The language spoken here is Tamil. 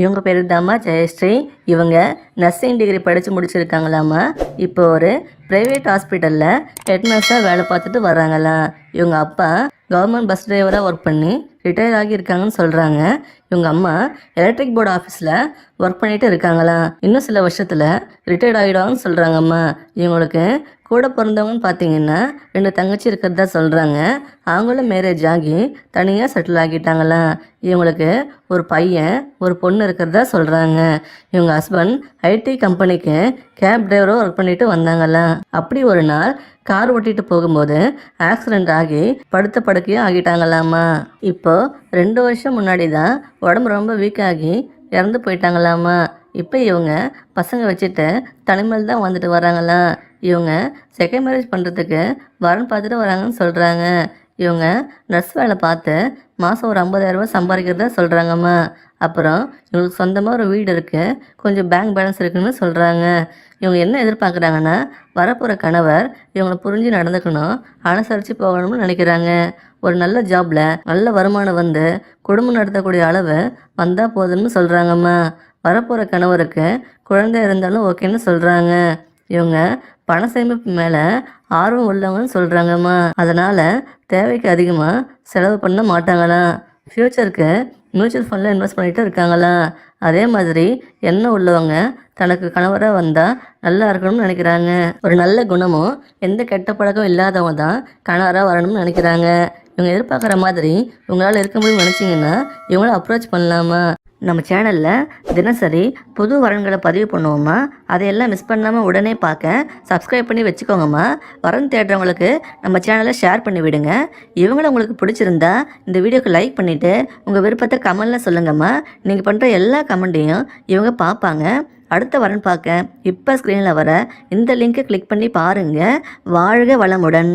இவங்க பேர் தாம்மா ஜெயஸ்ரீ. இவங்க நர்சிங் டிகிரி படித்து முடிச்சிருக்காங்களாம்மா. இப்போ ஒரு ப்ரைவேட் ஹாஸ்பிட்டலில் ஹெட் நர்ஸாக வேலை பார்த்துட்டு வராங்களாம். இவங்க அப்பா கவர்மெண்ட் பஸ் டிரைவராக ஒர்க் பண்ணி ரிட்டையர் ஆகியிருக்காங்கன்னு சொல்கிறாங்க. இவங்க அம்மா எலக்ட்ரிக் போர்டு ஆஃபீஸில் ஒர்க் பண்ணிட்டு இருக்காங்களாம். இன்னும் சில வருஷத்தில் ரிட்டையர்ட் ஆகிடுவாங்கன்னு சொல்கிறாங்கம்மா. இவங்களுக்கு கூட பிறந்தவங்கன்னு பார்த்தீங்கன்னா 2 தங்கச்சி இருக்கிறதா சொல்கிறாங்க. அவங்களும் மேரேஜ் ஆகி தனியாக செட்டில் ஆகிட்டாங்களாம். இவங்களுக்கு ஒரு பையன் ஒரு பொண்ணு இருக்கிறதா சொல்கிறாங்க. இவங்க ஹஸ்பண்ட் ஐடி கம்பெனிக்கு கேப் டிரைவராக ஒர்க் பண்ணிட்டு வந்தாங்களாம். அப்படி ஒரு நாள் கார் ஓட்டிட்டு போகும்போது ஆக்சிடெண்ட் ஆகி படுத்த படுக்கையாக ஆகிட்டாங்களாம்மா. இப்போ 2 வருஷம் முன்னாடி தான் உடம்பு ரொம்ப வீக் ஆகி இறந்து போயிட்டாங்களாம்மா. இப்போ இவங்க பசங்க வச்சுட்டு தனிமையில் தான் வந்துட்டு வராங்களாம். இவங்க செகண்ட் மேரேஜ் பண்ணுறதுக்கு வரன் பார்த்துட்டு வராங்கன்னு சொல்கிறாங்க. இவங்க நர்ஸ் வேலை பார்த்து மாதம் ஒரு 50,000 ரூபாய் சம்பாதிக்கிறதா சொல்கிறாங்கம்மா. அப்புறம் இவங்களுக்கு சொந்தமாக ஒரு வீடு இருக்குது, கொஞ்சம் பேங்க் பேலன்ஸ் இருக்குதுன்னு சொல்கிறாங்க. இவங்க என்ன எதிர்பார்க்குறாங்கன்னா வரப்போகிற கணவர் இவங்களை புரிஞ்சு நடந்துக்கணும், அனுசரித்து போகணும்னு நினைக்கிறாங்க. ஒரு நல்ல ஜாபில் நல்ல வருமானம் வந்து குடும்பம் நடத்தக்கூடிய அளவு வந்தால் போதும்னு சொல்கிறாங்கம்மா. வரப்போகிற கணவருக்கு குழந்தை இருந்தாலும் ஓகேன்னு சொல்கிறாங்க. இவங்க பண சேமிப்பு மேலே ஆர்வம் உள்ளவங்கன்னு சொல்கிறாங்கம்மா. அதனால் தேவைக்கு அதிகமாக செலவு பண்ண மாட்டாங்களாம். ஃப்யூச்சருக்கு மியூச்சுவல் ஃபண்டில் இன்வெஸ்ட் பண்ணிகிட்டு இருக்காங்களாம். அதே மாதிரி எண்ணம் உள்ளவங்க தனக்கு கணவராக வந்தால் நல்லா இருக்கணும்னு நினைக்கிறாங்க. ஒரு நல்ல குணமும் எந்த கெட்ட பழக்கம் இல்லாதவங்க தான் கணவராக வரணும்னு நினைக்கிறாங்க. இவங்க எதிர்பார்க்குற மாதிரி உங்களால் இருக்க முடியும்னு நினச்சிங்கன்னா இவங்கள அப்ரோச் பண்ணலாமா. நம்ம சேனலில் தினசரி புது வரன்களை பதிவு பண்ணுவோம்மா. அதையெல்லாம் மிஸ் பண்ணாமல் உடனே பார்க்க சப்ஸ்கிரைப் பண்ணி வச்சுக்கோங்கம்மா. வரன் தேடுறவங்களுக்கு நம்ம சேனலை ஷேர் பண்ணி விடுங்க. இவங்கள உங்களுக்கு பிடிச்சிருந்தா இந்த வீடியோக்கு லைக் பண்ணிவிட்டு உங்கள் விருப்பத்தை கமெண்டில் சொல்லுங்கம்மா. நீங்கள் பண்ணுற எல்லா கமெண்ட்டையும் இவங்க பார்ப்பாங்க. அடுத்த வரன் பார்க்க இப்போ ஸ்க்ரீனில் வர இந்த லிங்க்கை கிளிக் பண்ணி பாருங்கள். வாழ்க வளமுடன்.